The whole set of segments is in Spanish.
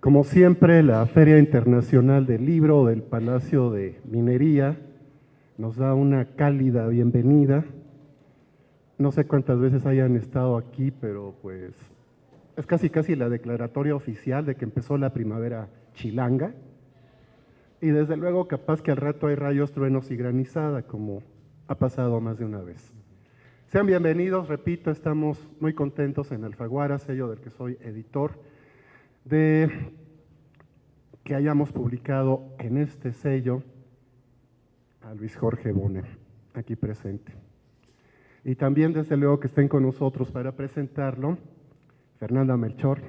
Como siempre, la Feria Internacional del Libro del Palacio de Minería nos da una cálida bienvenida. No sé cuántas veces hayan estado aquí, pero pues es casi la declaratoria oficial de que empezó la primavera chilanga. Y desde luego, capaz que al rato hay rayos, truenos y granizada, como ha pasado más de una vez. Sean bienvenidos, repito, estamos muy contentos en Alfaguara, sello del que soy editor, de que hayamos publicado en este sello a Luis Jorge Boner, aquí presente. Y también, desde luego, que estén con nosotros para presentarlo, Fernanda Melchor.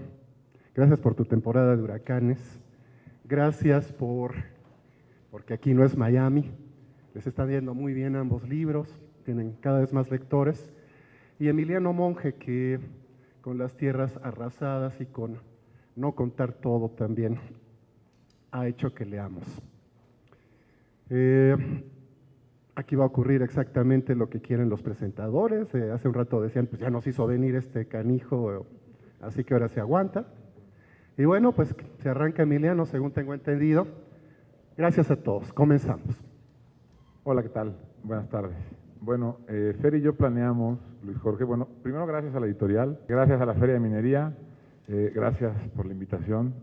Gracias por tu temporada de huracanes. Gracias porque aquí no es Miami. Les están viendo muy bien ambos libros, tienen cada vez más lectores. Y Emiliano Monge, que con Las tierras arrasadas y con No contar todo también ha hecho que leamos. Aquí va a ocurrir exactamente lo que quieren los presentadores. Hace un rato decían, pues ya nos hizo venir este canijo, así que ahora se aguanta. Y bueno, pues se arranca Emiliano, según tengo entendido. Gracias a todos. Comenzamos. Hola, ¿qué tal? Buenas tardes. Bueno, Fer y yo planeamos, Luis Jorge, bueno, primero gracias a la editorial, gracias a la Feria de Minería, gracias por la invitación.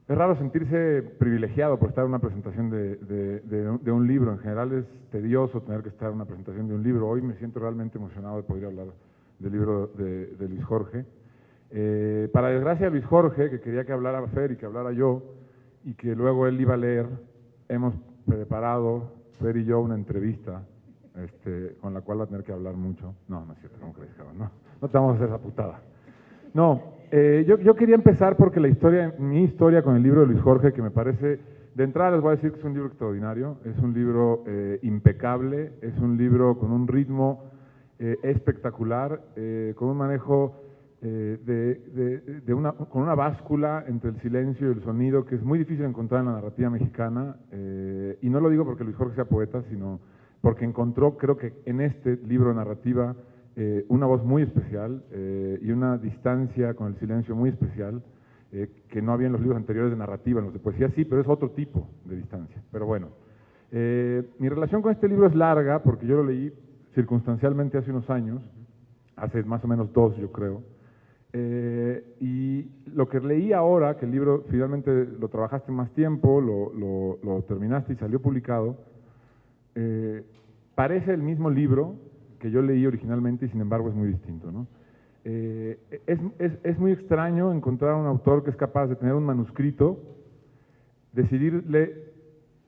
Es raro sentirse privilegiado por estar en una presentación de un libro. En general es tedioso tener que estar en una presentación de un libro. Hoy me siento realmente emocionado de poder hablar del libro de Luis Jorge. Para desgracia de Luis Jorge, que quería que hablara Fer y que hablara yo, y que luego él iba a leer, hemos preparado, Fer y yo, una entrevista con la cual va a tener que hablar mucho. No, no es cierto, ¿cómo crees, cabrón? No te vamos a hacer esa putada. No, yo quería empezar porque mi historia con el libro de Luis Jorge, que me parece, de entrada les voy a decir que es un libro extraordinario, es un libro impecable, es un libro con un ritmo espectacular, con un manejo con una báscula entre el silencio y el sonido que es muy difícil encontrar en la narrativa mexicana, y no lo digo porque Luis Jorge sea poeta, sino porque encontró, creo que en este libro de narrativa, una voz muy especial y una distancia con el silencio muy especial, que no había en los libros anteriores de narrativa. En los de poesía sí, pero es otro tipo de distancia. Pero bueno, mi relación con este libro es larga porque yo lo leí circunstancialmente hace unos años, hace más o menos 2, yo creo, y lo que leí ahora, que el libro finalmente lo trabajaste más tiempo, lo terminaste y salió publicado, parece el mismo libro que yo leí originalmente y sin embargo es muy distinto, ¿no? Es muy extraño encontrar a un autor que es capaz de tener un manuscrito, decidirle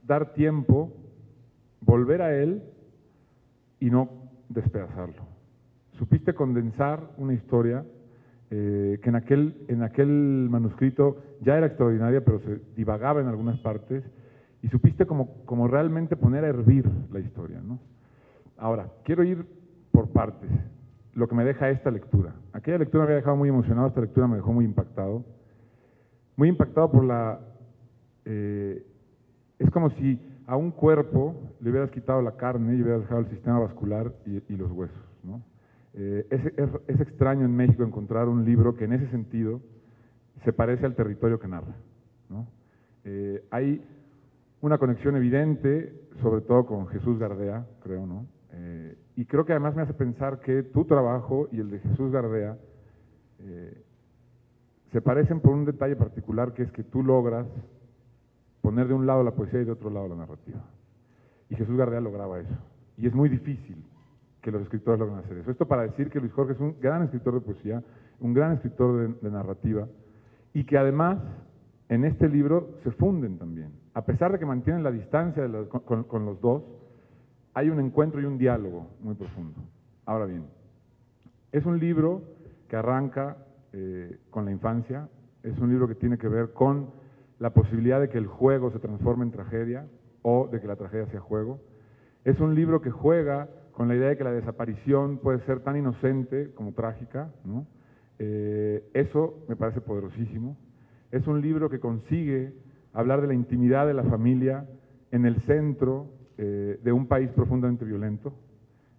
dar tiempo, volver a él y no despedazarlo. Supiste condensar una historia que en aquel manuscrito ya era extraordinaria, pero se divagaba en algunas partes, y supiste como realmente poner a hervir la historia, ¿no? Ahora, quiero ir por partes, lo que me deja esta lectura. Aquella lectura me había dejado muy emocionado, esta lectura me dejó muy impactado por es como si a un cuerpo le hubieras quitado la carne y hubieras dejado el sistema vascular y los huesos, ¿no? Es extraño en México encontrar un libro que en ese sentido se parece al territorio que narra, ¿no? Hay una conexión evidente, sobre todo con Jesús Gardea, creo, ¿no? Y creo que además me hace pensar que tu trabajo y el de Jesús Gardea se parecen por un detalle particular, que es que tú logras poner de un lado la poesía y de otro lado la narrativa. Y Jesús Gardea lograba eso. Y es muy difícil que los escritores logren hacer eso. Esto para decir que Luis Jorge es un gran escritor de poesía, un gran escritor de narrativa, y que además en este libro se funden también. A pesar de que mantienen la distancia con los dos, hay un encuentro y un diálogo muy profundo. Ahora bien, es un libro que arranca con la infancia, es un libro que tiene que ver con la posibilidad de que el juego se transforme en tragedia o de que la tragedia sea juego. Es un libro que juega con la idea de que la desaparición puede ser tan inocente como trágica, ¿no? Eso me parece poderosísimo. Es un libro que consigue hablar de la intimidad de la familia en el centro de un país profundamente violento.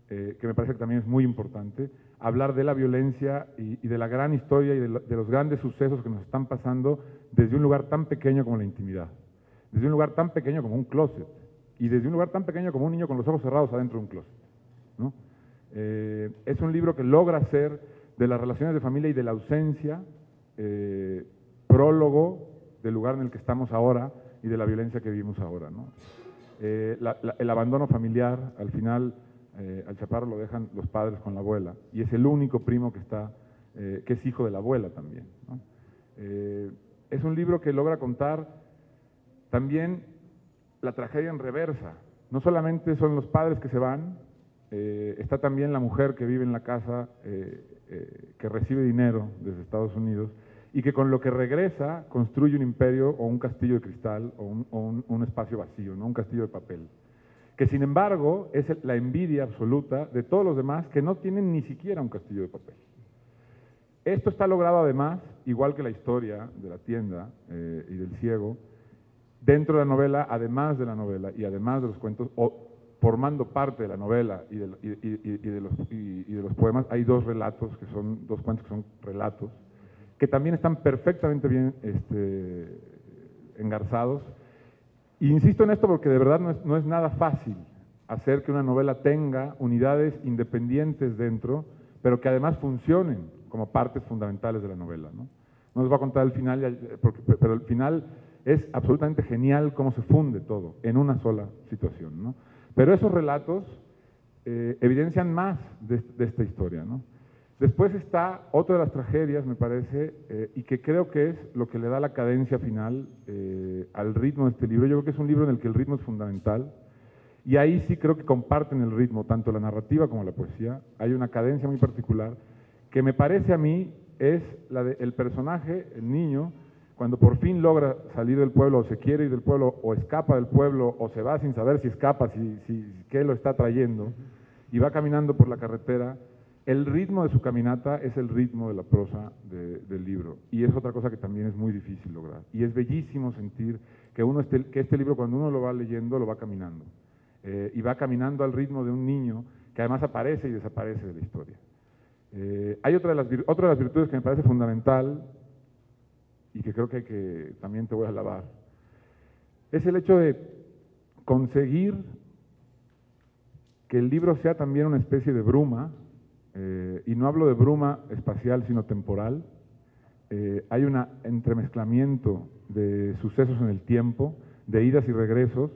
que me parece que también es muy importante, hablar de la violencia y de la gran historia y de los grandes sucesos que nos están pasando desde un lugar tan pequeño como la intimidad, desde un lugar tan pequeño como un closet, y desde un lugar tan pequeño como un niño con los ojos cerrados adentro de un closet, ¿no? Es un libro que logra hacer de las relaciones de familia y de la ausencia prólogo del lugar en el que estamos ahora y de la violencia que vivimos ahora, ¿no? El abandono familiar, al final, al chaparro lo dejan los padres con la abuela, y es el único primo que está, que es hijo de la abuela también, ¿no? Es un libro que logra contar también la tragedia en reversa. No solamente son los padres que se van, está también la mujer que vive en la casa, que recibe dinero desde Estados Unidos, y que con lo que regresa construye un imperio o un castillo de cristal o un espacio vacío, ¿no? Un castillo de papel, que sin embargo es la envidia absoluta de todos los demás que no tienen ni siquiera un castillo de papel. Esto está logrado además, igual que la historia de la tienda y del ciego, dentro de la novela, además de la novela y además de los cuentos, o formando parte de la novela y de los poemas, hay dos relatos, que son dos cuentos que son relatos, que también están perfectamente bien engarzados. E insisto en esto porque de verdad no es nada fácil hacer que una novela tenga unidades independientes dentro, pero que además funcionen como partes fundamentales de la novela, ¿no? No les voy a contar el final, pero el final es absolutamente genial cómo se funde todo en una sola situación, ¿no? Pero esos relatos evidencian más de esta historia, ¿no? Después está otra de las tragedias, me parece, y que creo que es lo que le da la cadencia final al ritmo de este libro. Yo creo que es un libro en el que el ritmo es fundamental, y ahí sí creo que comparten el ritmo, tanto la narrativa como la poesía. Hay una cadencia muy particular, que me parece a mí es la del personaje, el niño, cuando por fin logra salir del pueblo, o se quiere ir del pueblo, o escapa del pueblo, o se va sin saber si escapa, qué lo está trayendo, y va caminando por la carretera. El ritmo de su caminata es el ritmo de la prosa del libro, y es otra cosa que también es muy difícil lograr. Y es bellísimo sentir que este libro, cuando uno lo va leyendo, lo va caminando, y va caminando al ritmo de un niño que además aparece y desaparece de la historia. Hay otra de las virtudes que me parece fundamental, y que creo que también te voy a alabar, es el hecho de conseguir que el libro sea también una especie de bruma, y no hablo de bruma espacial, sino temporal. Hay un entremezclamiento de sucesos en el tiempo, de idas y regresos,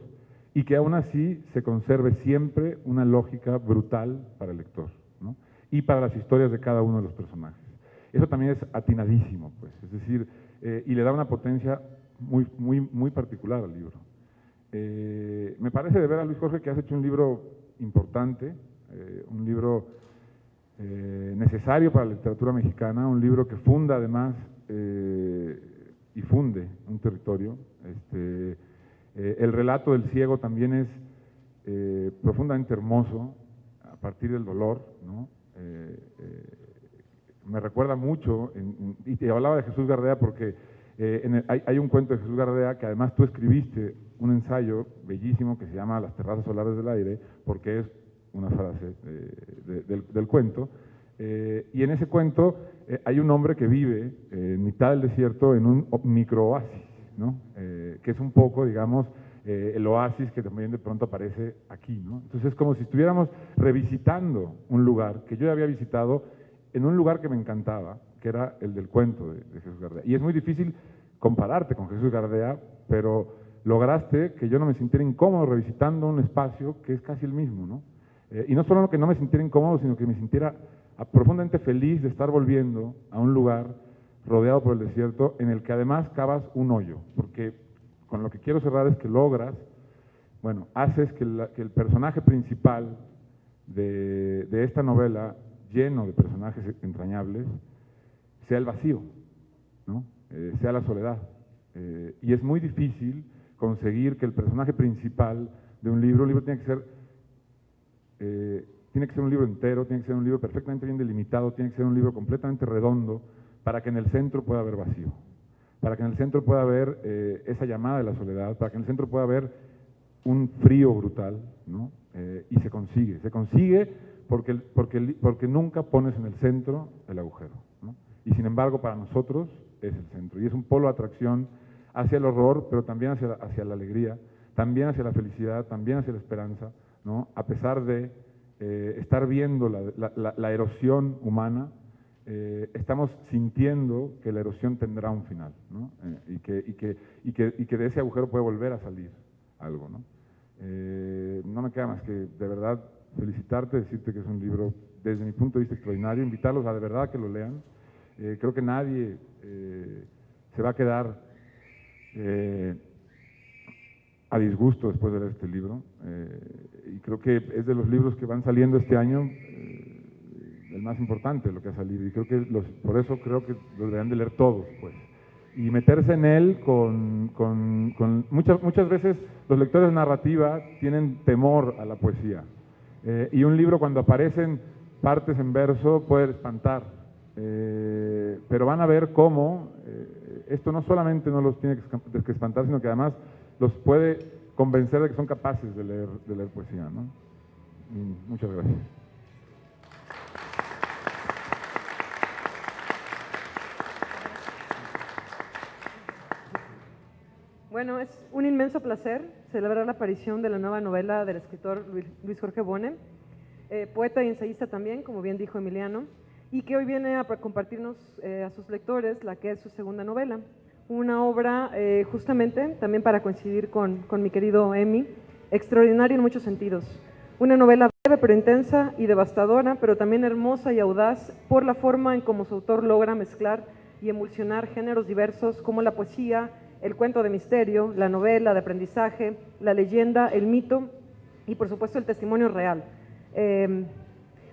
y que aún así se conserve siempre una lógica brutal para el lector, ¿no? Y para las historias de cada uno de los personajes. Eso también es atinadísimo, pues, es decir, y le da una potencia muy particular al libro. Me parece de veras, Luis Jorge, que has hecho un libro importante, un libro necesario para la literatura mexicana, un libro que funda además y funde un territorio. El relato del ciego también es profundamente hermoso a partir del dolor, ¿no? Me recuerda mucho, y te hablaba de Jesús Gardea porque hay un cuento de Jesús Gardea que además tú escribiste un ensayo bellísimo que se llama Las terrazas solares del aire, porque es una frase del cuento, y en ese cuento hay un hombre que vive en mitad del desierto en un microoasis, ¿no? Que es un poco, digamos, el oasis que también de pronto aparece aquí, ¿no? Entonces es como si estuviéramos revisitando un lugar que yo ya había visitado, en un lugar que me encantaba, que era el del cuento de Jesús Gardea. Y es muy difícil compararte con Jesús Gardea, pero lograste que yo no me sintiera incómodo revisitando un espacio que es casi el mismo, ¿no? Y no solo que no me sintiera incómodo, sino que me sintiera profundamente feliz de estar volviendo a un lugar rodeado por el desierto, en el que además cavas un hoyo, porque con lo que quiero cerrar es que logras, bueno, haces que el personaje principal de esta novela, lleno de personajes entrañables, sea el vacío, ¿no? Sea la soledad. Y es muy difícil conseguir que el personaje principal de un libro tiene que ser un libro entero, tiene que ser un libro perfectamente bien delimitado, tiene que ser un libro completamente redondo, para que en el centro pueda haber vacío, para que en el centro pueda haber esa llamada de la soledad, para que en el centro pueda haber un frío brutal, ¿no? Y se consigue porque nunca pones en el centro el agujero, ¿no? Y sin embargo, para nosotros es el centro. Y es un polo de atracción hacia el horror, pero también hacia la alegría, también hacia la felicidad, también hacia la esperanza, ¿no? A pesar de estar viendo la erosión humana, estamos sintiendo que la erosión tendrá un final, ¿no? Y que de ese agujero puede volver a salir algo, ¿no? No me queda más que de verdad felicitarte, decirte que es un libro desde mi punto de vista extraordinario, invitarlos a de verdad que lo lean. Creo que nadie se va a quedar a disgusto después de leer este libro, y creo que es de los libros que van saliendo este año el más importante de lo que ha salido, y creo que por eso creo que los deberían de leer todos, pues, y meterse en él muchas veces los lectores de narrativa tienen temor a la poesía, y un libro cuando aparecen partes en verso puede espantar, pero van a ver cómo esto no solamente no los tiene que espantar, sino que además los puede convencer de que son capaces de leer poesía, ¿no? Y muchas gracias. Bueno, es un inmenso placer celebrar la aparición de la nueva novela del escritor Luis Jorge Bonet, poeta y ensayista también, como bien dijo Emiliano, y que hoy viene a compartirnos a sus lectores la que es su segunda novela. Una obra justamente, también para coincidir con mi querido Emi, extraordinaria en muchos sentidos. Una novela breve pero intensa y devastadora, pero también hermosa y audaz por la forma en cómo su autor logra mezclar y emulsionar géneros diversos como la poesía, el cuento de misterio, la novela de aprendizaje, la leyenda, el mito y por supuesto el testimonio real.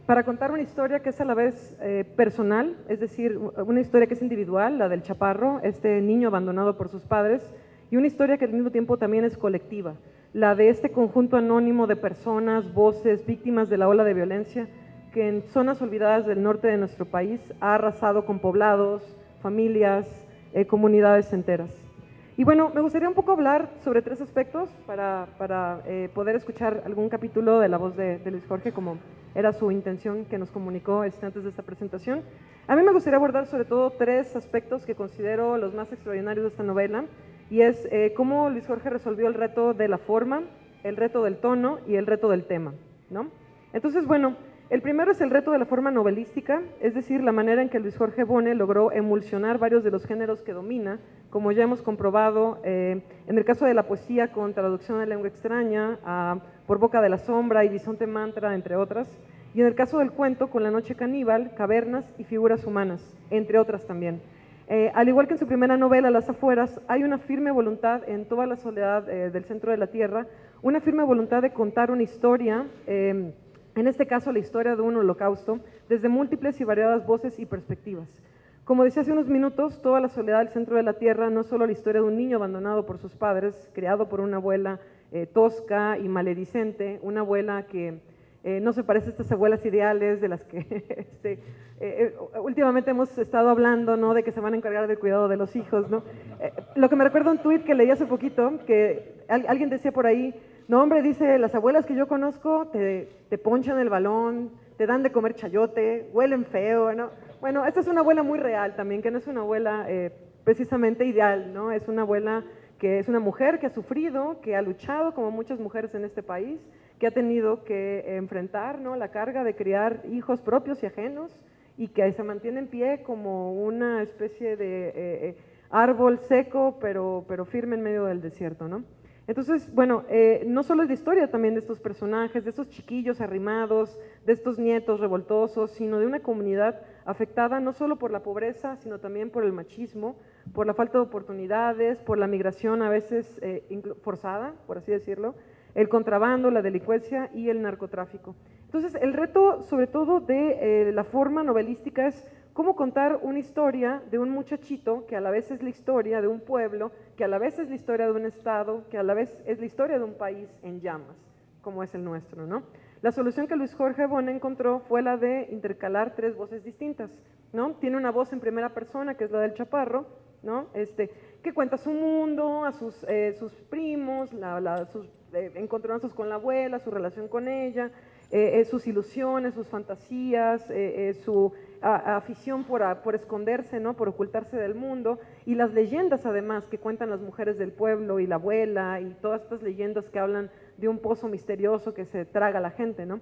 Para contar una historia que es a la vez personal, es decir, una historia que es individual, la del chaparro, este niño abandonado por sus padres, y una historia que al mismo tiempo también es colectiva, la de este conjunto anónimo de personas, voces, víctimas de la ola de violencia que en zonas olvidadas del norte de nuestro país ha arrasado con poblados, familias, comunidades enteras. Y bueno, me gustaría un poco hablar sobre tres aspectos para poder escuchar algún capítulo de la voz de Luis Jorge, como era su intención que nos comunicó antes de esta presentación. A mí me gustaría abordar sobre todo tres aspectos que considero los más extraordinarios de esta novela, y es cómo Luis Jorge resolvió el reto de la forma, el reto del tono y el reto del tema, ¿no? Entonces, bueno, el primero es el reto de la forma novelística, es decir, la manera en que Luis Jorge Bonet logró emulsionar varios de los géneros que domina, como ya hemos comprobado en el caso de la poesía con Traducción de lengua extraña, Por boca de la sombra y Bisonte mantra, entre otras, y en el caso del cuento con La noche caníbal, Cavernas y Figuras humanas, entre otras también. Al igual que en su primera novela, Las afueras, hay una firme voluntad en toda la soledad del centro de la tierra, una firme voluntad de contar una historia, en este caso la historia de un holocausto, desde múltiples y variadas voces y perspectivas. Como decía hace unos minutos, toda la soledad del centro de la tierra no es solo la historia de un niño abandonado por sus padres, criado por una abuela tosca y maledicente, una abuela que no se parece a estas abuelas ideales de las que últimamente hemos estado hablando, ¿no? De que se van a encargar del cuidado de los hijos, ¿no? Lo que me recuerda un tuit que leí hace poquito, que alguien decía por ahí, no hombre, dice, las abuelas que yo conozco te ponchan el balón, te dan de comer chayote, huelen feo, ¿no? Bueno, esta es una abuela muy real también, que no es una abuela precisamente ideal, ¿no? Es una abuela que es una mujer que ha sufrido, que ha luchado como muchas mujeres en este país, que ha tenido que enfrentar, ¿no?, la carga de criar hijos propios y ajenos, y que se mantiene en pie como una especie de árbol seco, pero firme en medio del desierto, ¿no? Entonces, bueno, no solo es la historia también de estos personajes, de estos chiquillos arrimados, de estos nietos revoltosos, sino de una comunidad afectada no solo por la pobreza, sino también por el machismo, por la falta de oportunidades, por la migración a veces forzada, por así decirlo, el contrabando, la delincuencia y el narcotráfico. Entonces, el reto, sobre todo, de la forma novelística es cómo contar una historia de un muchachito que a la vez es la historia de un pueblo, que a la vez es la historia de un estado, que a la vez es la historia de un país en llamas, como es el nuestro, ¿no? La solución que Luis Jorge Bonet encontró fue la de intercalar tres voces distintas, ¿no? Tiene una voz en primera persona, que es la del chaparro, ¿no? Que cuenta su mundo, a sus primos, sus encontronazos con la abuela, su relación con ella, sus ilusiones, sus fantasías, su afición por esconderse, ¿no? Por ocultarse del mundo, y las leyendas además que cuentan las mujeres del pueblo y la abuela y todas estas leyendas que hablan de un pozo misterioso que se traga a la gente, ¿no?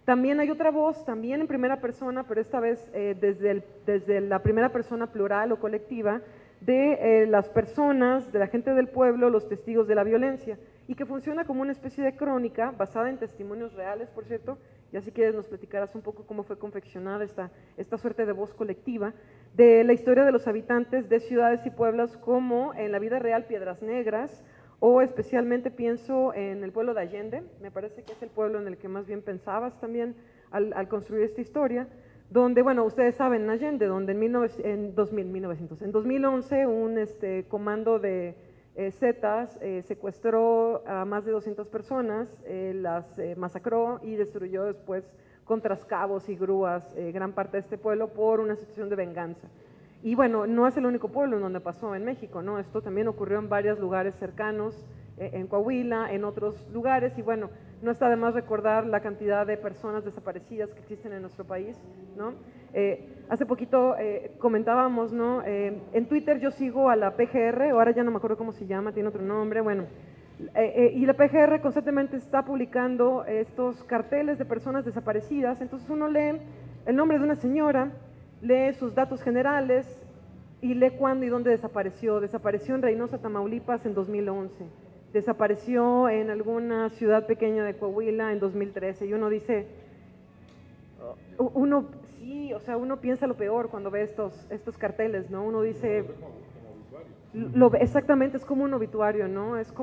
También hay otra voz, también en primera persona, pero esta vez desde la primera persona plural o colectiva, de las personas, de la gente del pueblo, los testigos de la violencia, y que funciona como una especie de crónica basada en testimonios reales, por cierto, y así quieres nos platicarás un poco cómo fue confeccionada esta suerte de voz colectiva, de la historia de los habitantes de ciudades y pueblos como en la vida real Piedras Negras, o especialmente pienso en el pueblo de Allende, me parece que es el pueblo en el que más bien pensabas también al construir esta historia, donde, bueno, ustedes saben, en Allende, donde en 2011 un comando de Zetas secuestró a más de 200 personas, las masacró y destruyó después con trascabos y grúas gran parte de este pueblo por una situación de venganza. Y bueno, no es el único pueblo en donde pasó en México, ¿no? Esto también ocurrió en varios lugares cercanos, en Coahuila, en otros lugares, y bueno, no está de más recordar la cantidad de personas desaparecidas que existen en nuestro país, ¿no? Hace poquito comentábamos, ¿no? En Twitter yo sigo a la PGR, ahora ya no me acuerdo cómo se llama, tiene otro nombre, bueno, y la PGR constantemente está publicando estos carteles de personas desaparecidas, entonces uno lee el nombre de una señora, lee sus datos generales y lee cuándo y dónde desapareció. Desapareció en Reynosa, Tamaulipas en 2011, desapareció en alguna ciudad pequeña de Coahuila en 2013, y uno dice, sí, o sea, uno piensa lo peor cuando ve estos carteles, ¿no? Uno dice, exactamente, es como un obituario, ¿no? Es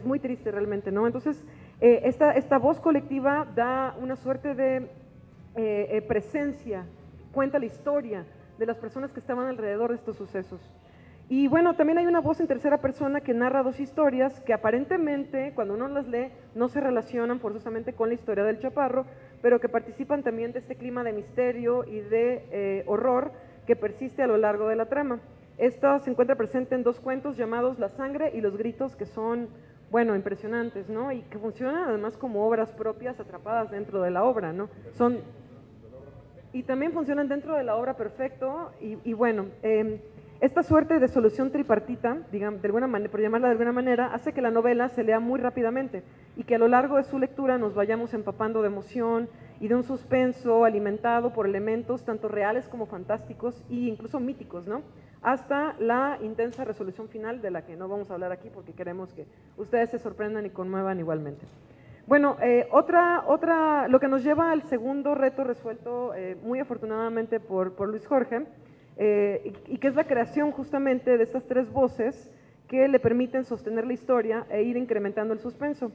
muy triste realmente, ¿no? Entonces, esta voz colectiva da una suerte de presencia, cuenta la historia de las personas que estaban alrededor de estos sucesos. Y bueno, también hay una voz en tercera persona que narra dos historias que aparentemente, cuando uno las lee, no se relacionan forzosamente con la historia del Chaparro, pero que participan también de este clima de misterio y de horror que persiste a lo largo de la trama. Esta se encuentra presente en dos cuentos llamados La Sangre y Los Gritos, que son, bueno, impresionantes, ¿no? Y que funcionan además como obras propias atrapadas dentro de la obra, ¿no? Y también funcionan dentro de la obra perfecto, y bueno, esta suerte de solución tripartita, digamos, de alguna manera, por llamarla de alguna manera, hace que la novela se lea muy rápidamente y que a lo largo de su lectura nos vayamos empapando de emoción y de un suspenso alimentado por elementos tanto reales como fantásticos e incluso míticos, ¿no? Hasta la intensa resolución final, de la que no vamos a hablar aquí porque queremos que ustedes se sorprendan y conmuevan igualmente. Bueno, lo que nos lleva al segundo reto resuelto muy afortunadamente por Luis Jorge, y que es la creación justamente de estas tres voces que le permiten sostener la historia e ir incrementando el suspenso.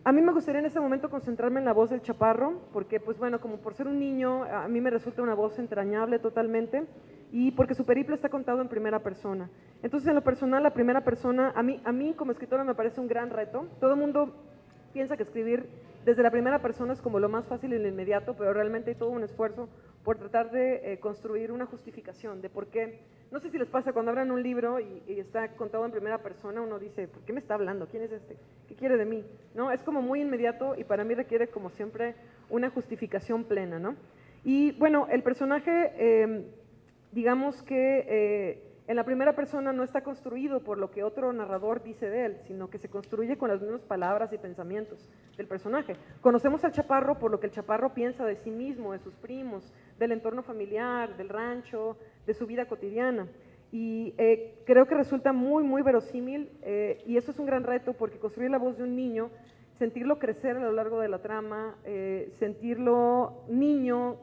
A mí me gustaría en este momento concentrarme en la voz del Chaparro, porque pues bueno, como por ser un niño, a mí me resulta una voz entrañable totalmente, y porque su periplo está contado en primera persona. Entonces, en lo personal, la primera persona, a mí como escritora me parece un gran reto. Todo el mundo piensa que escribir desde la primera persona es como lo más fácil y lo inmediato, pero realmente hay todo un esfuerzo por tratar de construir una justificación de por qué. No sé si les pasa cuando abran un libro y está contado en primera persona, uno dice, ¿por qué me está hablando? ¿Quién es este? ¿Qué quiere de mí? ¿No? Es como muy inmediato y para mí requiere como siempre una justificación plena, ¿no? Y bueno, el personaje, digamos que en la primera persona no está construido por lo que otro narrador dice de él, sino que se construye con las mismas palabras y pensamientos del personaje. Conocemos al Chaparro por lo que el Chaparro piensa de sí mismo, de sus primos, del entorno familiar, del rancho, de su vida cotidiana. Y creo que resulta muy, muy verosímil, y eso es un gran reto porque construir la voz de un niño, sentirlo crecer a lo largo de la trama, sentirlo niño,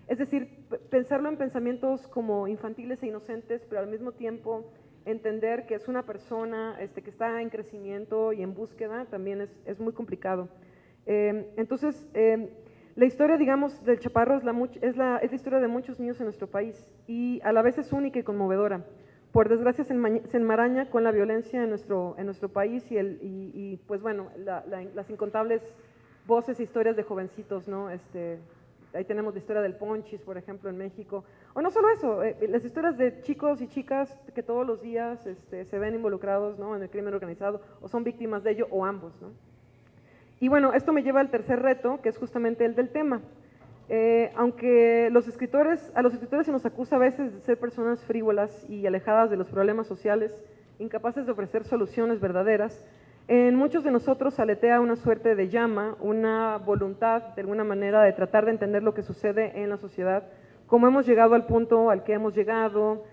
es decir, pensarlo en pensamientos como infantiles e inocentes, pero al mismo tiempo entender que es una persona que está en crecimiento y en búsqueda, también es muy complicado. Entonces, la historia, digamos, del Chaparro es la historia de muchos niños en nuestro país y a la vez es única y conmovedora. Por desgracia se enmaraña con la violencia en nuestro país y pues bueno, las incontables voces e historias de jovencitos, ¿no? Ahí tenemos la historia del Ponchis, por ejemplo, en México. O no solo eso, las historias de chicos y chicas que todos los días se ven involucrados, ¿no?, en el crimen organizado, o son víctimas de ello, o ambos, ¿no? Y bueno, esto me lleva al tercer reto, que es justamente el del tema. Aunque a los escritores se nos acusa a veces de ser personas frívolas y alejadas de los problemas sociales, incapaces de ofrecer soluciones verdaderas, en muchos de nosotros aletea una suerte de llama, una voluntad de alguna manera de tratar de entender lo que sucede en la sociedad, cómo hemos llegado al punto al que hemos llegado,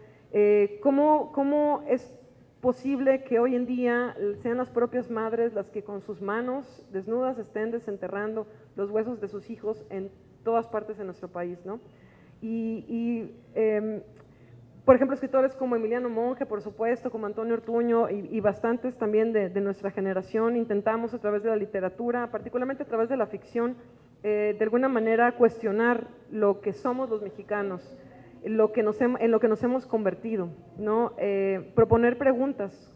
cómo es posible que hoy en día sean las propias madres las que con sus manos desnudas estén desenterrando los huesos de sus hijos en todas partes de nuestro país, ¿no? Por ejemplo, escritores como Emiliano Monge, por supuesto, como Antonio Ortuño y bastantes también de nuestra generación, intentamos a través de la literatura, particularmente a través de la ficción, de alguna manera cuestionar lo que somos los mexicanos, en lo que nos hemos convertido, ¿no? Proponer preguntas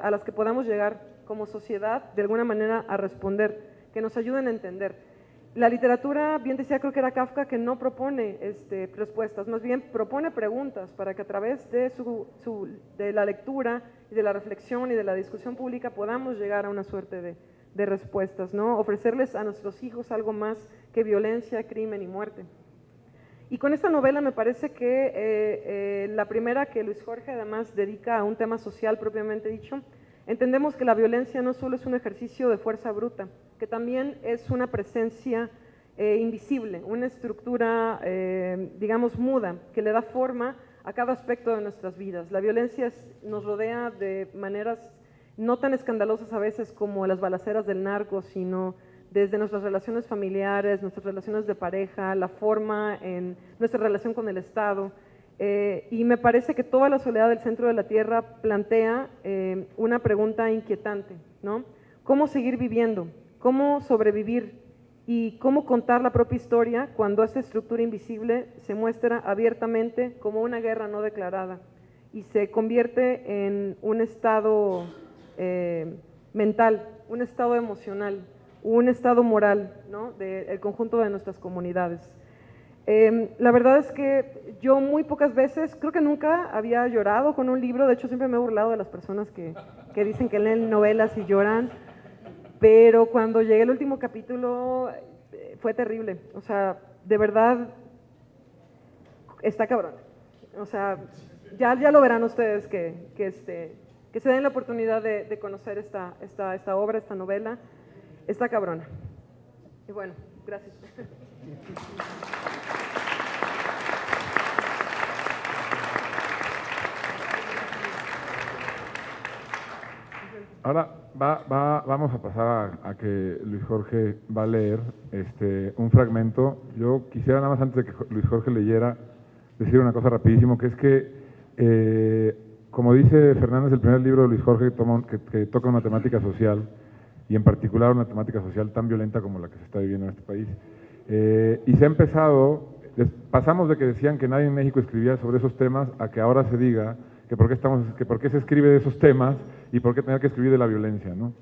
a las que podamos llegar como sociedad, de alguna manera a responder, que nos ayuden a entender. La literatura, bien decía, creo que era Kafka, que no propone respuestas, más bien propone preguntas para que a través de la lectura y de la reflexión y de la discusión pública podamos llegar a una suerte de respuestas, ¿no? Ofrecerles a nuestros hijos algo más que violencia, crimen y muerte. Y con esta novela me parece que la primera que Luis Jorge además dedica a un tema social propiamente dicho, entendemos que la violencia no solo es un ejercicio de fuerza bruta, que también es una presencia invisible, una estructura, digamos, muda, que le da forma a cada aspecto de nuestras vidas. La violencia nos rodea de maneras no tan escandalosas a veces como las balaceras del narco, sino desde nuestras relaciones familiares, nuestras relaciones de pareja, la forma en nuestra relación con el Estado. Y me parece que toda la soledad del centro de la tierra plantea una pregunta inquietante, ¿no? ¿Cómo seguir viviendo? ¿Cómo sobrevivir? Y cómo contar la propia historia cuando esta estructura invisible se muestra abiertamente como una guerra no declarada y se convierte en un estado mental, un estado emocional, un estado moral, ¿no? Del conjunto de nuestras comunidades. La verdad es que yo muy pocas veces, creo que nunca había llorado con un libro, de hecho siempre me he burlado de las personas que dicen que leen novelas y lloran, pero cuando llegué al último capítulo fue terrible, o sea, de verdad está cabrón, o sea, ya lo verán ustedes que se den la oportunidad de conocer esta obra, esta novela, está cabrona. Y bueno, gracias. Ahora vamos a pasar a que Luis Jorge va a leer un fragmento. Yo quisiera nada más antes de que Luis Jorge leyera decir una cosa rapidísimo, que es que, como dice Fernández, el primer libro de Luis Jorge que toca una temática social, y en particular una temática social tan violenta como la que se está viviendo en este país. Y se ha empezado, pasamos de que decían que nadie en México escribía sobre esos temas, a que ahora se diga que por qué se escribe de esos temas y por qué tener que escribir de la violencia, ¿no?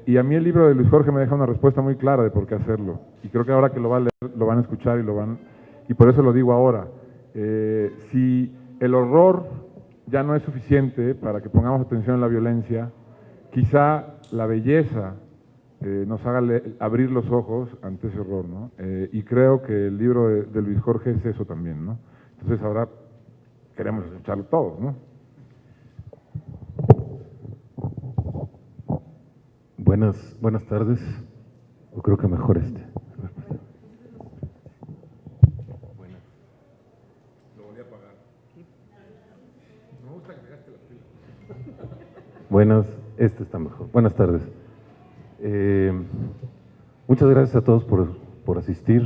Y a mí el libro de Luis Jorge me deja una respuesta muy clara de por qué hacerlo. Y creo que ahora que lo va a leer, lo van a escuchar y por eso lo digo ahora. Si el horror ya no es suficiente para que pongamos atención en la violencia, quizá la belleza nos haga abrir los ojos ante ese horror, ¿no? Y creo que el libro de Luis Jorge es eso también, ¿no? Entonces ahora queremos escucharlo todos, ¿no? Buenas tardes, o creo que mejor Lo volví a apagar. Me gusta que pegaste la pila. Este está mejor. Buenas tardes. Muchas gracias a todos por asistir.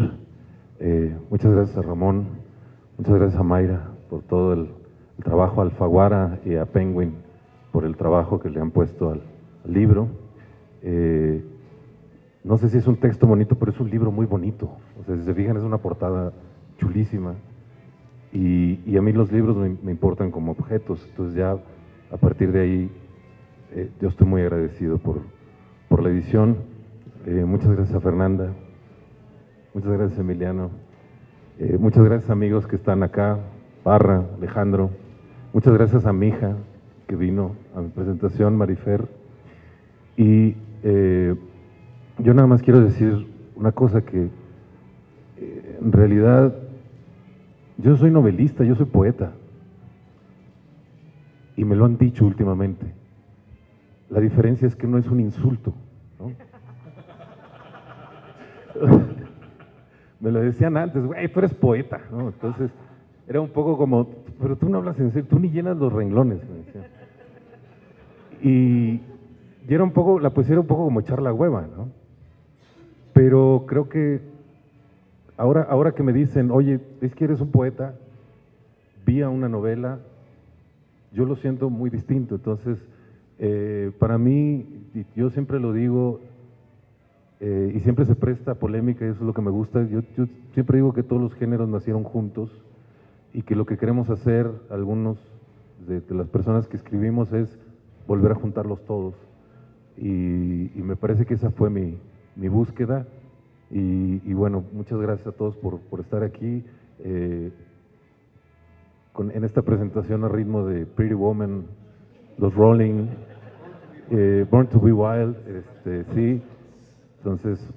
Muchas gracias a Ramón, muchas gracias a Mayra por todo el trabajo, a Alfaguara y a Penguin por el trabajo que le han puesto al libro. No sé si es un texto bonito, pero es un libro muy bonito. O sea, si se fijan, es una portada chulísima. Y a mí los libros me importan como objetos. Entonces ya a partir de ahí yo estoy muy agradecido por la edición. Muchas gracias a Fernanda. Muchas gracias, Emiliano. Muchas gracias, amigos que están acá. Parra, Alejandro. Muchas gracias a mi hija que vino a mi presentación, Marifer. Y Yo nada más quiero decir una cosa que en realidad yo soy novelista, yo soy poeta. Y me lo han dicho últimamente. La diferencia es que no es un insulto, ¿no? Me lo decían antes, güey, tú eres poeta, ¿no? Entonces, era un poco como, pero tú no hablas en serio, tú ni llenas los renglones, me decían. Y era un poco, la poesía era un poco como echar la hueva, ¿no? Pero creo que ahora que me dicen, oye, es que eres un poeta, vía una novela, yo lo siento muy distinto. Entonces, para mí, y yo siempre lo digo, y siempre se presta polémica, y eso es lo que me gusta. Yo siempre digo que todos los géneros nacieron juntos y que lo que queremos hacer, algunos de las personas que escribimos, es volver a juntarlos todos. Y me parece que esa fue mi búsqueda. Y bueno, muchas gracias a todos por estar aquí en esta presentación a ritmo de Pretty Woman, Los Rolling, Born to be Wild, sí. Entonces,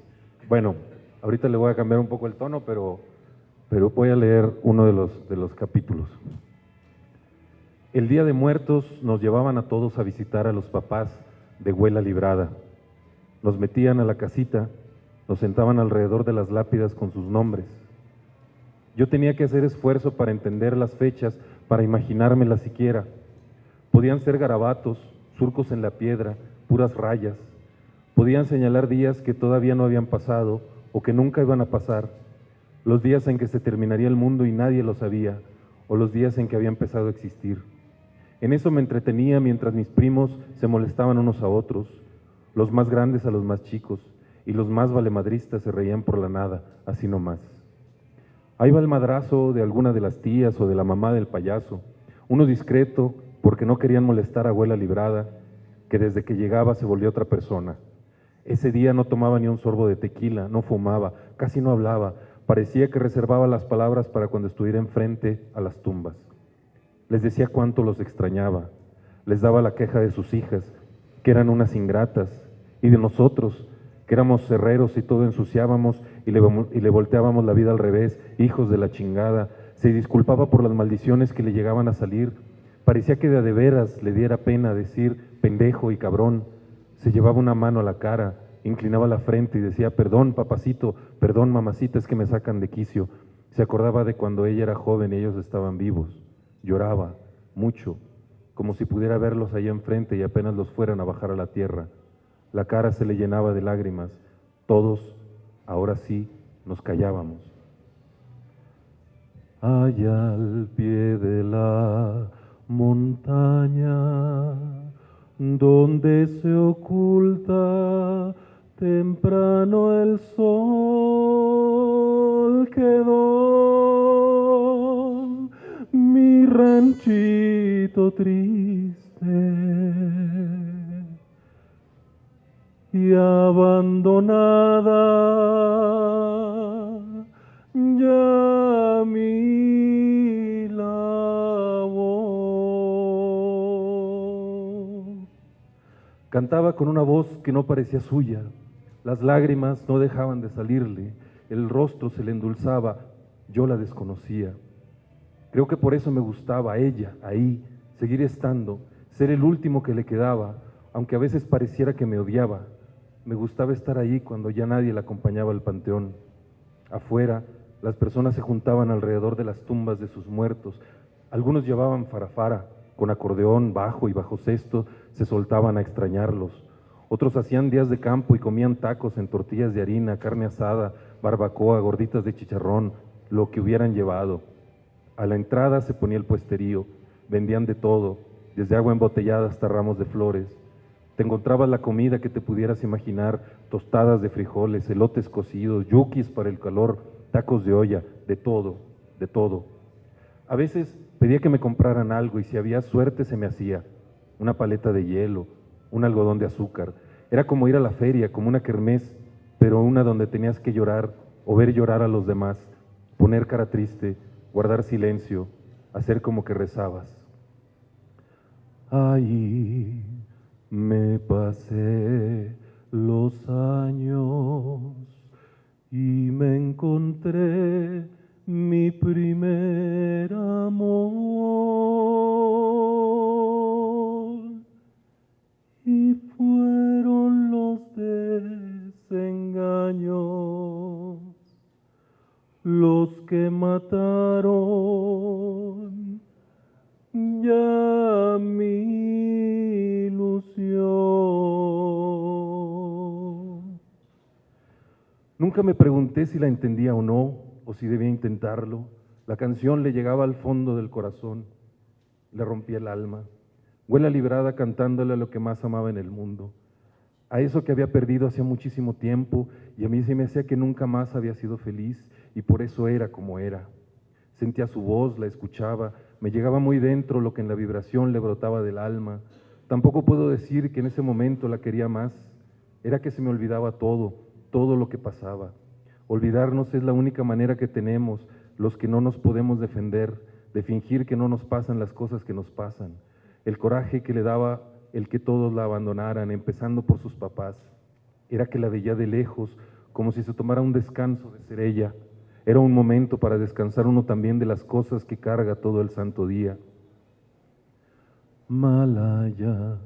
bueno, ahorita le voy a cambiar un poco el tono, pero voy a leer uno de los capítulos. El Día de Muertos nos llevaban a todos a visitar a los papás de Huela Librada. Nos metían a la casita, nos sentaban alrededor de las lápidas con sus nombres. Yo tenía que hacer esfuerzo para entender las fechas, para imaginármelas siquiera. Podían ser garabatos, surcos en la piedra, puras rayas. Podían señalar días que todavía no habían pasado o que nunca iban a pasar, los días en que se terminaría el mundo y nadie lo sabía, o los días en que había empezado a existir. En eso me entretenía mientras mis primos se molestaban unos a otros, los más grandes a los más chicos, y los más valemadristas se reían por la nada, así nomás. Ahí va el madrazo de alguna de las tías o de la mamá del payaso, uno discreto porque no querían molestar a Abuela Librada, que desde que llegaba se volvió otra persona. Ese día no tomaba ni un sorbo de tequila, no fumaba, casi no hablaba, parecía que reservaba las palabras para cuando estuviera enfrente a las tumbas. Les decía cuánto los extrañaba, les daba la queja de sus hijas, que eran unas ingratas, y de nosotros, que éramos herreros y todo ensuciábamos y le volteábamos la vida al revés, hijos de la chingada. Se disculpaba por las maldiciones que le llegaban a salir. Parecía que de veras le diera pena decir pendejo y cabrón. Se llevaba una mano a la cara, inclinaba la frente y decía, perdón, papacito, perdón, mamacita, es que me sacan de quicio. Se acordaba de cuando ella era joven y ellos estaban vivos. Lloraba, mucho, como si pudiera verlos allá enfrente y apenas los fueran a bajar a la tierra. La cara se le llenaba de lágrimas. Todos, ahora sí, nos callábamos. Allá al pie de la montaña, donde se oculta temprano el sol, quedó mi ranchito triste y abandonada ya mi labor. Cantaba con una voz que no parecía suya, las lágrimas no dejaban de salirle, el rostro se le endulzaba, yo la desconocía. Creo que por eso me gustaba ella, ahí, seguir estando, ser el último que le quedaba, aunque a veces pareciera que me odiaba. Me gustaba estar ahí cuando ya nadie la acompañaba al panteón. Afuera, las personas se juntaban alrededor de las tumbas de sus muertos. Algunos llevaban farafara, con acordeón, bajo y bajo cesto, se soltaban a extrañarlos. Otros hacían días de campo y comían tacos en tortillas de harina, carne asada, barbacoa, gorditas de chicharrón, lo que hubieran llevado. A la entrada se ponía el puesterío, vendían de todo, desde agua embotellada hasta ramos de flores. Te encontrabas la comida que te pudieras imaginar, tostadas de frijoles, elotes cocidos, yukis para el calor, tacos de olla, de todo, de todo. A veces pedía que me compraran algo y si había suerte se me hacía, una paleta de hielo, un algodón de azúcar. Era como ir a la feria, como una kermés, pero una donde tenías que llorar o ver llorar a los demás, poner cara triste, guardar silencio, hacer como que rezabas. Ahí me pasé los años y me encontré mi primer amor. Y fueron los desengaños los que mataron ya mi ilusión. Nunca me pregunté si la entendía o no, o si debía intentarlo. La canción le llegaba al fondo del corazón, le rompía el alma. Huela librada cantándole a lo que más amaba en el mundo, a eso que había perdido hacía muchísimo tiempo, y a mí se me hacía que nunca más había sido feliz, y por eso era como era. Sentía su voz, la escuchaba, me llegaba muy dentro lo que en la vibración le brotaba del alma. Tampoco puedo decir que en ese momento la quería más, era que se me olvidaba todo, todo lo que pasaba. Olvidarnos es la única manera que tenemos, los que no nos podemos defender, de fingir que no nos pasan las cosas que nos pasan. El coraje que le daba el que todos la abandonaran, empezando por sus papás, era que la veía de lejos, como si se tomara un descanso de ser ella. Era un momento para descansar uno también de las cosas que carga todo el santo día. Malaya,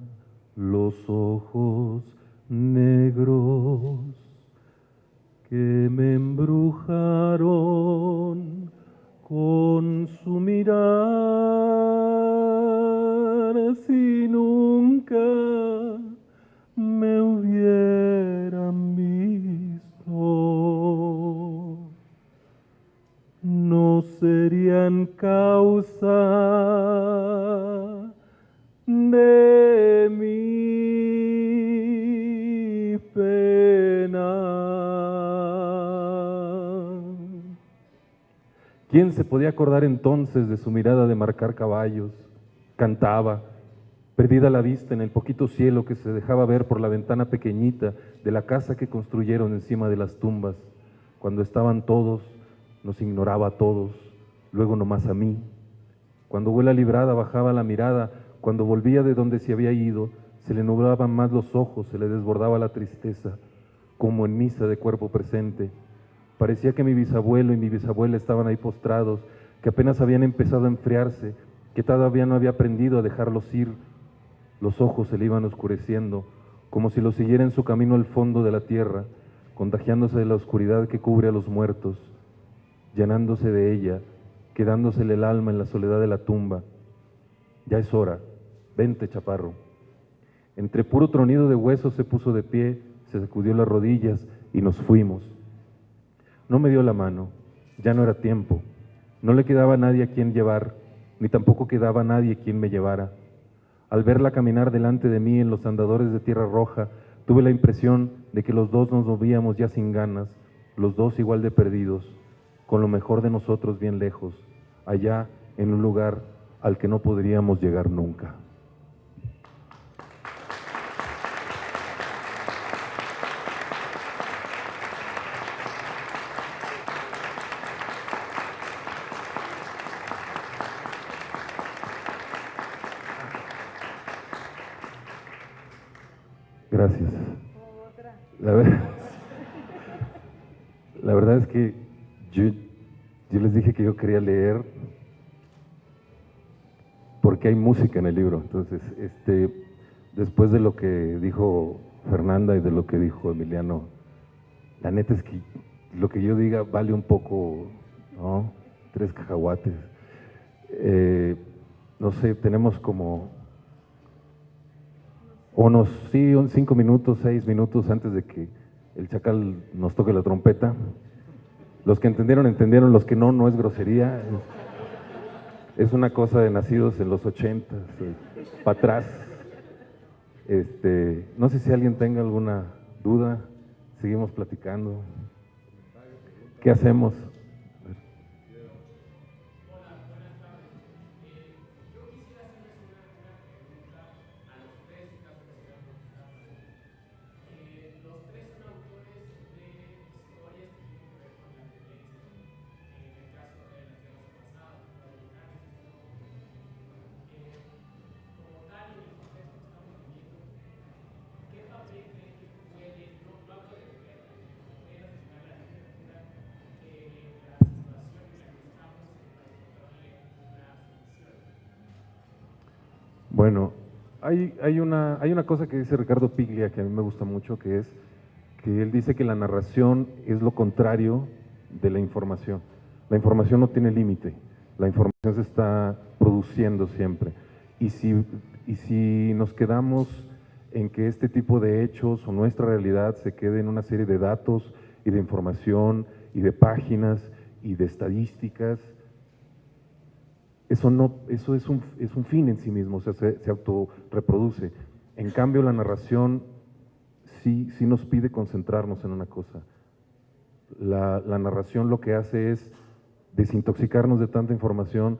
los ojos negros que me embrujaron con su mirar, si nunca me hubieran visto, no serían causa de mi pena. ¿Quién se podía acordar entonces de su mirada de marcar caballos? Cantaba, perdida la vista en el poquito cielo que se dejaba ver por la ventana pequeñita de la casa que construyeron encima de las tumbas. Cuando estaban todos, nos ignoraba a todos, luego nomás a mí. Cuando Huela librada bajaba la mirada, cuando volvía de donde se había ido, se le nublaban más los ojos, se le desbordaba la tristeza, como en misa de cuerpo presente. Parecía que mi bisabuelo y mi bisabuela estaban ahí postrados, que apenas habían empezado a enfriarse, que todavía no había aprendido a dejarlos ir. Los ojos se le iban oscureciendo, como si los siguiera en su camino al fondo de la tierra, contagiándose de la oscuridad que cubre a los muertos, llenándose de ella, quedándosele el alma en la soledad de la tumba. Ya es hora, vente, chaparro. Entre puro tronido de huesos se puso de pie, se sacudió las rodillas y nos fuimos. No me dio la mano, ya no era tiempo, no le quedaba nadie a quien llevar, ni tampoco quedaba nadie quien me llevara. Al verla caminar delante de mí en los andadores de tierra roja, tuve la impresión de que los dos nos movíamos ya sin ganas, los dos igual de perdidos, con lo mejor de nosotros bien lejos, allá en un lugar al que no podríamos llegar nunca. Gracias. La verdad es que yo les dije que yo quería leer porque hay música en el libro. Entonces, después de lo que dijo Fernanda y de lo que dijo Emiliano, la neta es que lo que yo diga vale un poco, ¿no? 3 cacahuates. No sé, tenemos como unos 5 minutos, 6 minutos antes de que el chacal nos toque la trompeta. Los que entendieron, entendieron, los que no, no es grosería. Es una cosa de nacidos en los 80, para atrás. No sé si alguien tenga alguna duda, seguimos platicando. ¿Qué hacemos? Bueno, hay una cosa que dice Ricardo Piglia que a mí me gusta mucho, que es que él dice que la narración es lo contrario de la información. La información no tiene límite, la información se está produciendo siempre. Y si nos quedamos en que este tipo de hechos o nuestra realidad se quede en una serie de datos y de información y de páginas y de estadísticas, eso es un fin en sí mismo, o sea, se autorreproduce. En cambio, la narración sí nos pide concentrarnos en una cosa. La narración lo que hace es desintoxicarnos de tanta información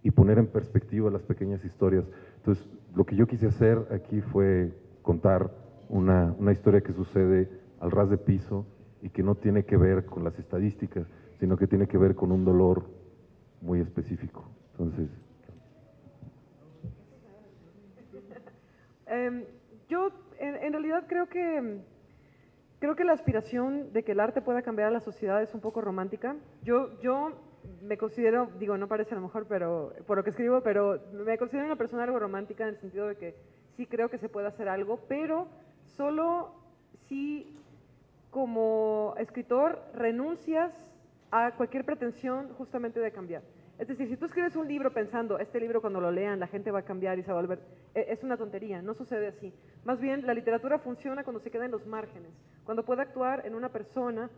y poner en perspectiva las pequeñas historias. Entonces, lo que yo quise hacer aquí fue contar una historia que sucede al ras de piso y que no tiene que ver con las estadísticas, sino que tiene que ver con un dolor muy específico. Entonces, yo en realidad creo que la aspiración de que el arte pueda cambiar a la sociedad es un poco romántica. Yo me considero, digo, no parece a lo mejor, pero por lo que escribo, pero me considero una persona algo romántica en el sentido de que sí creo que se puede hacer algo, pero solo si como escritor renuncias a cualquier pretensión justamente de cambiar. Es decir, si tú escribes un libro pensando, este libro cuando lo lean la gente va a cambiar y se va a volver, es una tontería, no sucede así. Más bien, la literatura funciona cuando se queda en los márgenes, cuando puede actuar en una persona,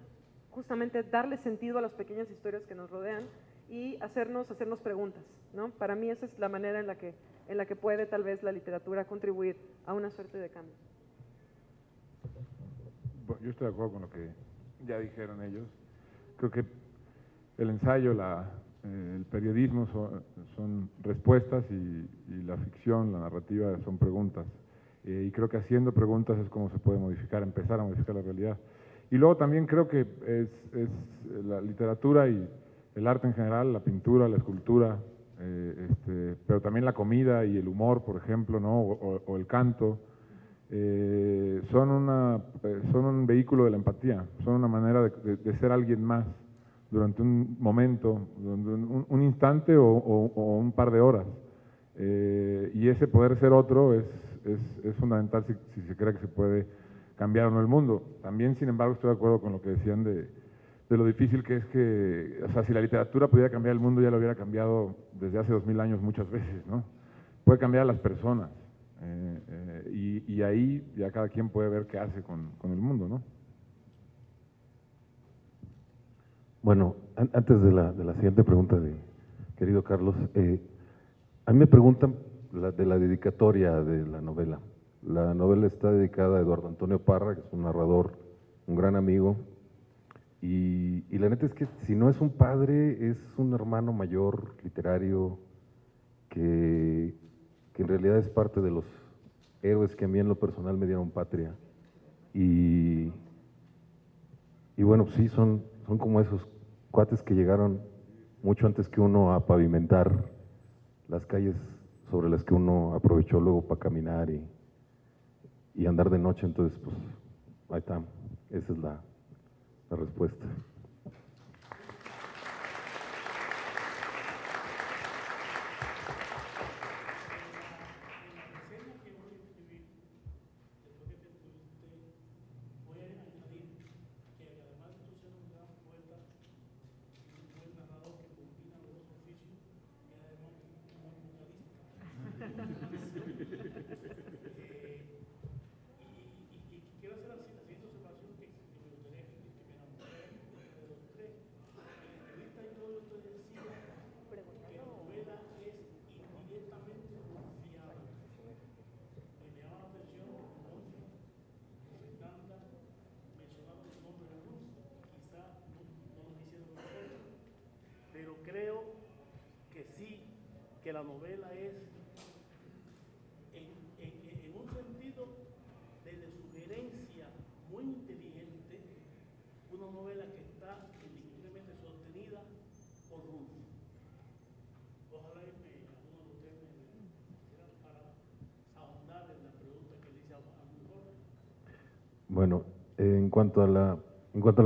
justamente darle sentido a las pequeñas historias que nos rodean y hacernos preguntas, ¿no? Para mí esa es la manera en la que puede tal vez la literatura contribuir a una suerte de cambio. Bueno, yo estoy de acuerdo con lo que ya dijeron ellos. Creo que el ensayo, el periodismo son respuestas y la ficción, la narrativa son preguntas. Y creo que haciendo preguntas es como se puede modificar, empezar a modificar la realidad. Y luego también creo que es la literatura y el arte en general, la pintura, la escultura, pero también la comida y el humor, por ejemplo, ¿no? o el canto, son un vehículo de la empatía, son una manera de ser alguien más durante un momento, un instante o un par de horas. Y ese poder ser otro es fundamental si se cree que se puede cambiar o no el mundo. También, sin embargo, estoy de acuerdo con lo que decían de lo difícil que es que, o sea, si la literatura pudiera cambiar el mundo, ya lo hubiera cambiado desde hace 2000 años muchas veces, ¿no? Puede cambiar a las personas, y ahí ya cada quien puede ver qué hace con el mundo, ¿no? bueno, antes de la siguiente pregunta, querido Carlos, a mí me preguntan de la dedicatoria de la novela. La novela está dedicada a Eduardo Antonio Parra, que es un narrador, un gran amigo, y la neta es que si no es un padre, es un hermano mayor literario que en realidad es parte de los héroes que a mí en lo personal me dieron patria. Y bueno, pues sí, son como esos cuates que llegaron mucho antes que uno a pavimentar las calles sobre las que uno aprovechó luego para caminar y andar de noche. Entonces, pues, ahí está, esa es la respuesta. Creo que sí, que la novela es, en un sentido de sugerencia muy inteligente, una novela que está indiscutiblemente sostenida por Rulfo. Ojalá alguno de ustedes me quieran para ahondar en la pregunta que le hice a Jorge. Bueno, en cuanto a la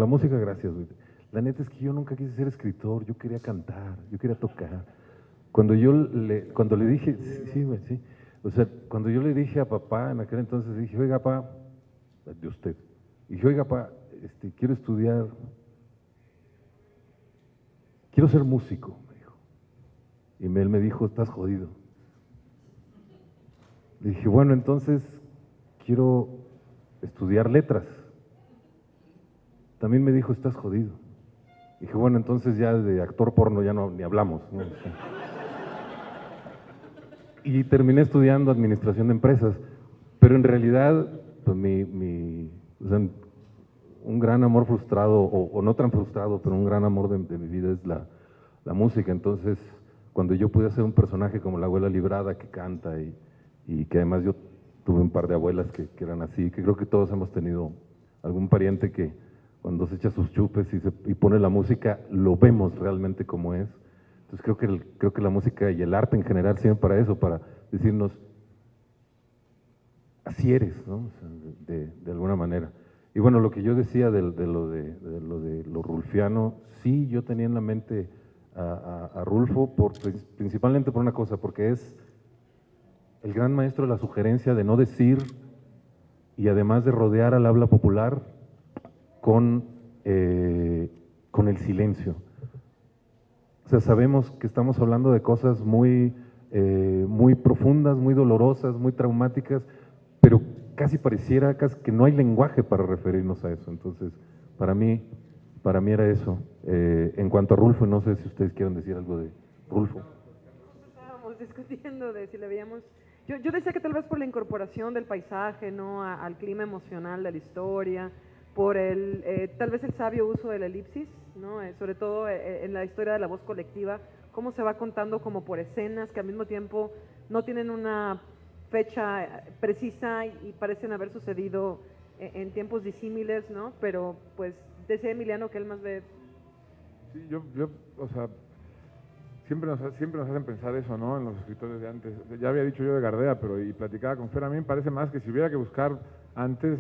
música, gracias, Luis. La neta es que yo nunca quise ser escritor, yo quería cantar, yo quería tocar. Cuando le dije, sí, güey, sí. O sea, cuando yo le dije a papá, en aquel entonces dije, oiga, papá, de usted, dije, oiga, papá, quiero estudiar, quiero ser músico, me dijo. Y él me dijo, estás jodido. Le dije, bueno, entonces quiero estudiar letras. También me dijo, estás jodido. Dije, bueno, entonces ya de actor porno ya no ni hablamos, ¿no? Y terminé estudiando administración de empresas, pero en realidad, pues o sea, un gran amor frustrado, o no tan frustrado, pero un gran amor de mi vida es la música. Entonces, cuando yo pude hacer un personaje como la abuela Librada que canta y que además yo tuve un par de abuelas que eran así, que creo que todos hemos tenido algún pariente que cuando se echa sus chupes y pone la música, lo vemos realmente como es. Entonces creo que la música y el arte en general sirven para eso, para decirnos, así eres, ¿no? O sea, de alguna manera. Y bueno, lo que yo decía de lo rulfiano, sí, yo tenía en la mente a Rulfo principalmente por una cosa, porque es el gran maestro de la sugerencia de no decir y además de rodear al habla popular con el silencio. O sea, sabemos que estamos hablando de cosas muy profundas, muy dolorosas, muy traumáticas, pero casi pareciera que no hay lenguaje para referirnos a eso. Entonces, para mí era eso. En cuanto a Rulfo, no sé si ustedes quieren decir algo de Rulfo. Estábamos discutiendo de si le veíamos. Yo decía que tal vez por la incorporación del paisaje, ¿no? Al clima emocional de la historia, por tal vez el sabio uso de la elipsis, ¿no? Sobre todo en la historia de la voz colectiva, cómo se va contando como por escenas que al mismo tiempo no tienen una fecha precisa y parecen haber sucedido en tiempos disímiles, ¿no? Pero pues decía Emiliano que él más ve. Sí, o sea, siempre nos hacen pensar eso, ¿no? En los escritores de antes. Ya había dicho yo de Gardea, y platicaba con Fer, a mí me parece más que si hubiera que buscar antes,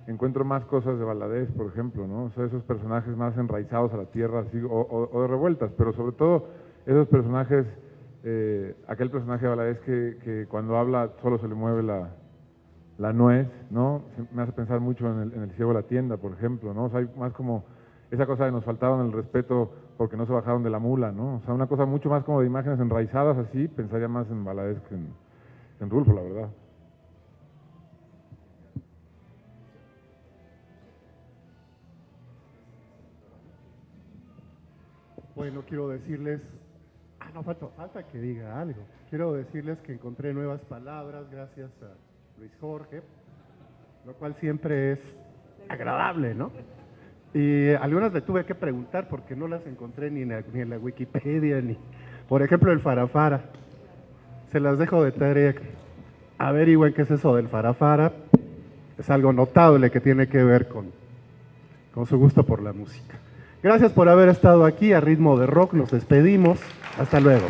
encuentro más cosas de Valadez, por ejemplo, ¿no? O sea, esos personajes más enraizados a la tierra, así, o de revueltas, pero sobre todo esos personajes, aquel personaje de Valadez que cuando habla solo se le mueve la nuez, ¿no? Me hace pensar mucho en el ciego de la tienda, por ejemplo, ¿no? O sea, hay más como esa cosa de nos faltaban el respeto porque no se bajaron de la mula, ¿no? O sea, una cosa mucho más como de imágenes enraizadas así, pensaría más en Valadez que en Rulfo, la verdad. Bueno, quiero decirles, no falta que diga algo. Quiero decirles que encontré nuevas palabras gracias a Luis Jorge, lo cual siempre es agradable, ¿no? Y algunas le tuve que preguntar porque no las encontré ni en la Wikipedia, ni, por ejemplo, el farafara. Se las dejo de tarea. Averigüen qué es eso del farafara. Es algo notable que tiene que ver con su gusto por la música. Gracias por haber estado aquí a Ritmo de Rock. Nos despedimos. Hasta luego.